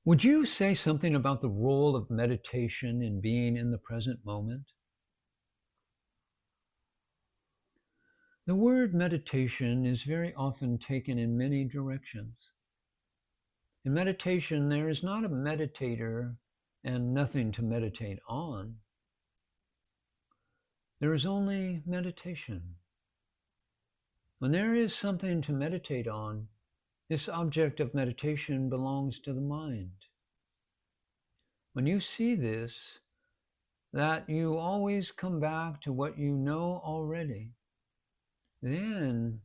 Would you say something about the role of meditation in being in the present moment? The word meditation is very often taken in many directions. In meditation, there is not a meditator and nothing to meditate on. There is only meditation. When there is something to meditate on, this object of meditation belongs to the mind. When you see this, that you always come back to what you know already, then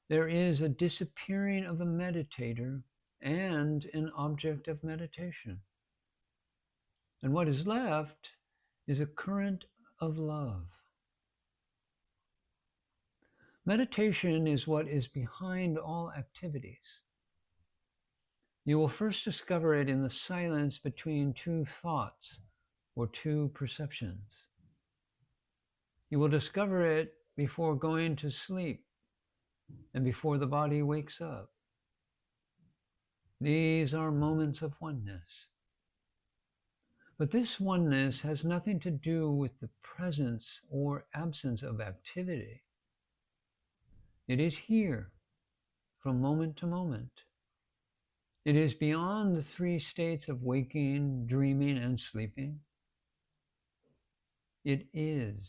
there is a disappearing of a meditator and an object of meditation. And what is left is a current of love. Meditation is what is behind all activities. You will first discover it in the silence between two thoughts or two perceptions. You will discover it before going to sleep and before the body wakes up. These are moments of oneness. But this oneness has nothing to do with the presence or absence of activity. It is here from moment to moment. It is beyond the three states of waking, dreaming, and sleeping. It is.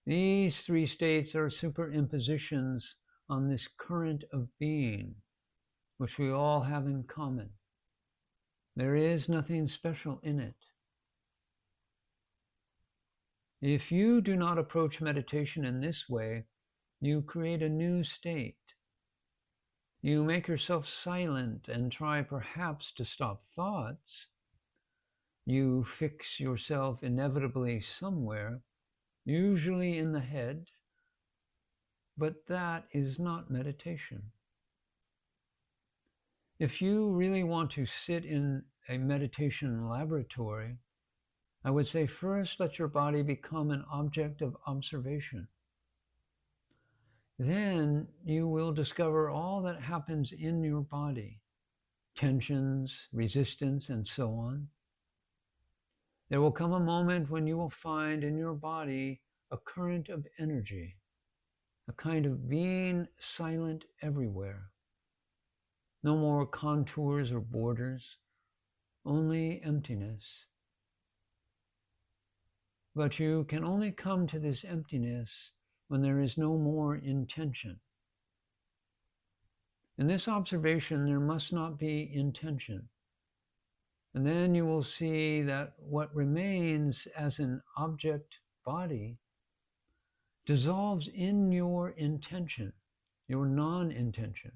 These three states are superimpositions on this current of being, which we all have in common. There is nothing special in it. If you do not approach meditation in this way, you create a new state. You make yourself silent and try perhaps to stop thoughts. You fix yourself inevitably somewhere, usually in the head, but that is not meditation. If you really want to sit in a meditation laboratory, I would say first let your body become an object of observation. Then you will discover all that happens in your body, tensions, resistance, and so on. There will come a moment when you will find in your body a current of energy, a kind of being silent everywhere. No more contours or borders, only emptiness. But you can only come to this emptiness when there is no more intention. In this observation, there must not be intention. And then you will see that what remains as an object body dissolves in your intention, your non-intention.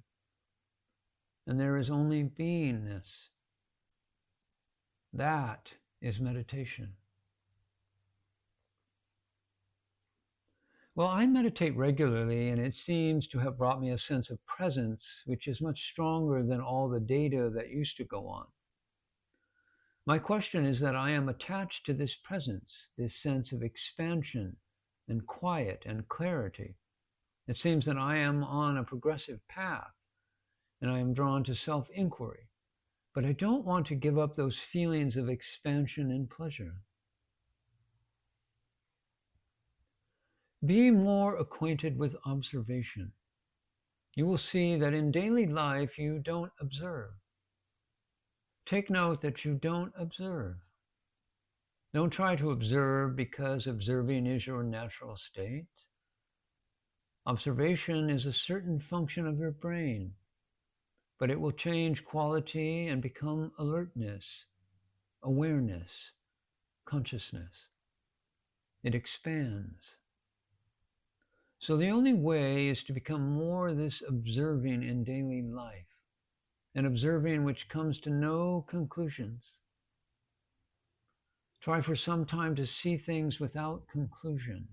And there is only beingness. That is meditation. Well, I meditate regularly, and it seems to have brought me a sense of presence, which is much stronger than all the data that used to go on. My question is that I am attached to this presence, this sense of expansion and quiet and clarity. It seems that I am on a progressive path, and I am drawn to self-inquiry, but I don't want to give up those feelings of expansion and pleasure. Be more acquainted with observation. You will see that in daily life you don't observe. Take note that you don't observe. Don't try to observe because observing is your natural state. Observation is a certain function of your brain, but it will change quality and become alertness, awareness, consciousness. It expands. So the only way is to become more this observing in daily life, an observing which comes to no conclusions. Try for some time to see things without conclusion.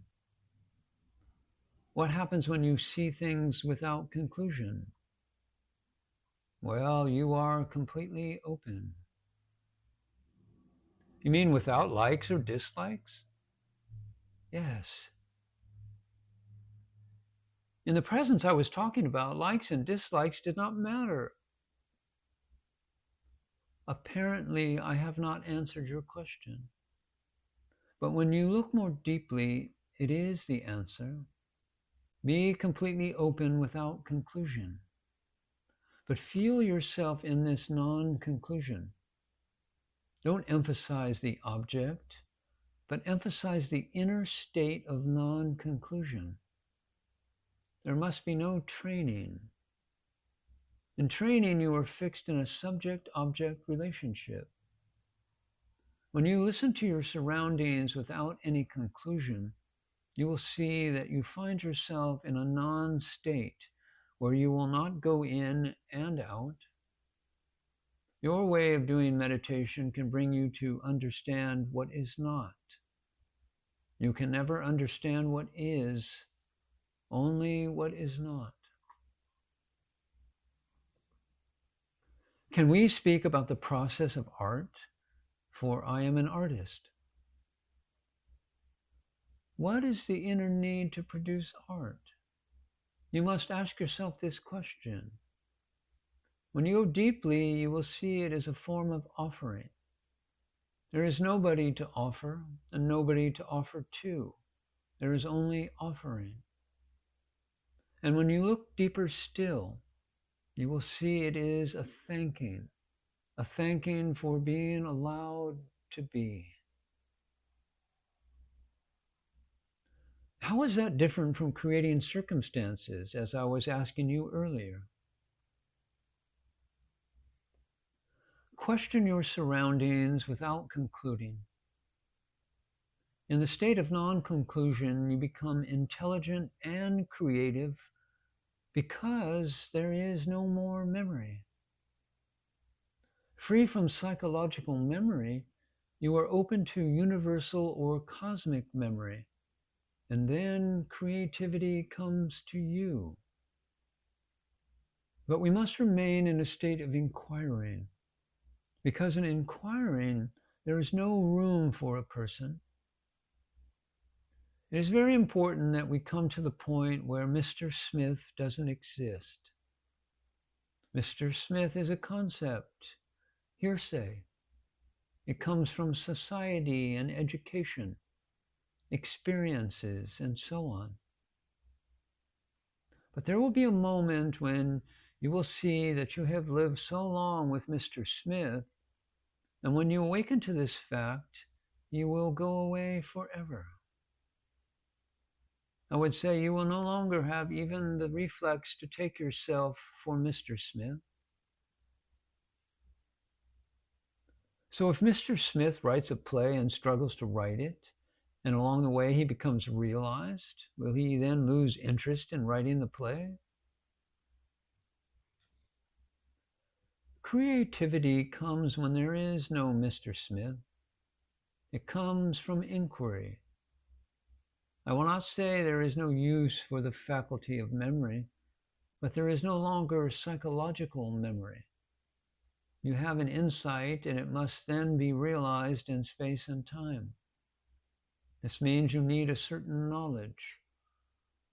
What happens when you see things without conclusion? Well, you are completely open. You mean without likes or dislikes? Yes. In the presence I was talking about, likes and dislikes did not matter. Apparently, I have not answered your question. But when you look more deeply, it is the answer. Be completely open without conclusion. But feel yourself in this non-conclusion. Don't emphasize the object, but emphasize the inner state of non-conclusion. There must be no training. In training, you are fixed in a subject-object relationship. When you listen to your surroundings without any conclusion, you will see that you find yourself in a non-state where you will not go in and out. Your way of doing meditation can bring you to understand what is not. You can never understand what is, only what is not. Can we speak about the process of art? For I am an artist. What is the inner need to produce art? You must ask yourself this question. When you go deeply, you will see it as a form of offering. There is nobody to offer and nobody to offer to. There is only offering. And when you look deeper still, you will see it is a thanking for being allowed to be. How is that different from creating circumstances, as I was asking you earlier? Question your surroundings without concluding. In the state of non-conclusion, you become intelligent and creative because there is no more memory. Free from psychological memory, you are open to universal or cosmic memory, and then creativity comes to you. But we must remain in a state of inquiring, because in inquiring, there is no room for a person. It is very important that we come to the point where Mr. Smith doesn't exist. Mr. Smith is a concept, hearsay. It comes from society and education, experiences, and so on. But there will be a moment when you will see that you have lived so long with Mr. Smith, and when you awaken to this fact, you will go away forever. I would say you will no longer have even the reflex to take yourself for Mr. Smith. So if Mr. Smith writes a play and struggles to write it, and along the way he becomes realized, will he then lose interest in writing the play? Creativity comes when there is no Mr. Smith. It comes from inquiry. I will not say there is no use for the faculty of memory, but there is no longer psychological memory. You have an insight, and it must then be realized in space and time. This means you need a certain knowledge,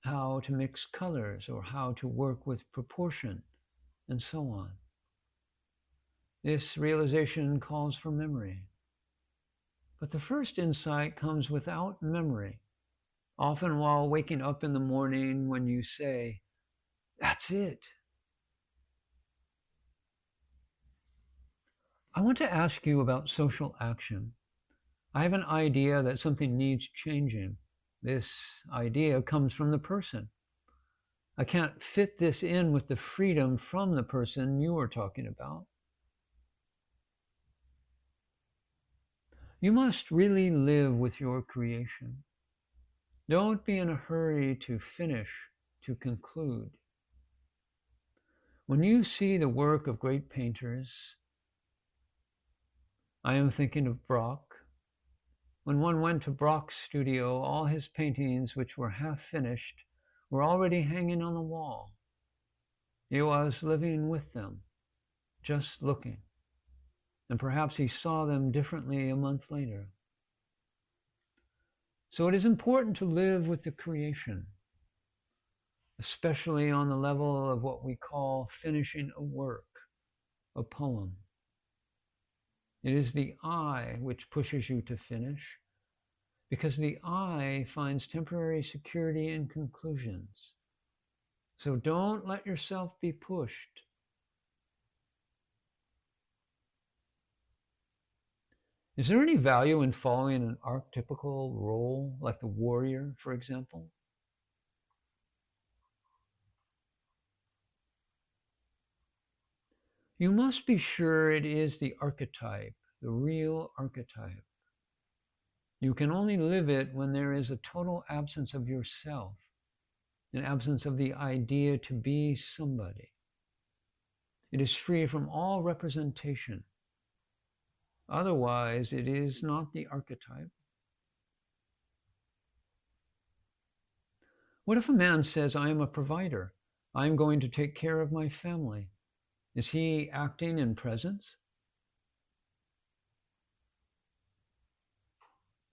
how to mix colors or how to work with proportion, and so on. This realization calls for memory. But the first insight comes without memory, often while waking up in the morning when you say, "That's it." I want to ask you about social action. I have an idea that something needs changing. This idea comes from the person. I can't fit this in with the freedom from the person you are talking about. You must really live with your creation. Don't be in a hurry to finish, to conclude. When you see the work of great painters, I am thinking of Braque. When one went to Braque's studio, all his paintings, which were half finished, were already hanging on the wall. He was living with them, just looking. And perhaps he saw them differently a month later. So it is important to live with the creation, especially on the level of what we call finishing a work, a poem. It is the I which pushes you to finish, because the I finds temporary security in conclusions. So don't let yourself be pushed. Is there any value in following an archetypical role, like the warrior, for example? You must be sure it is the archetype, the real archetype. You can only live it when there is a total absence of yourself, an absence of the idea to be somebody. It is free from all representation. Otherwise, it is not the archetype. What if a man says, I am a provider. I am going to take care of my family. Is he acting in presence?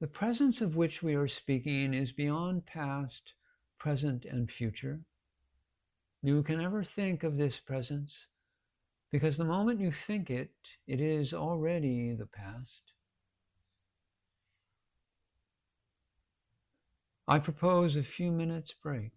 The presence of which we are speaking is beyond past, present, and future. You can never think of this presence, because the moment you think it, it is already the past. I propose a few minutes break.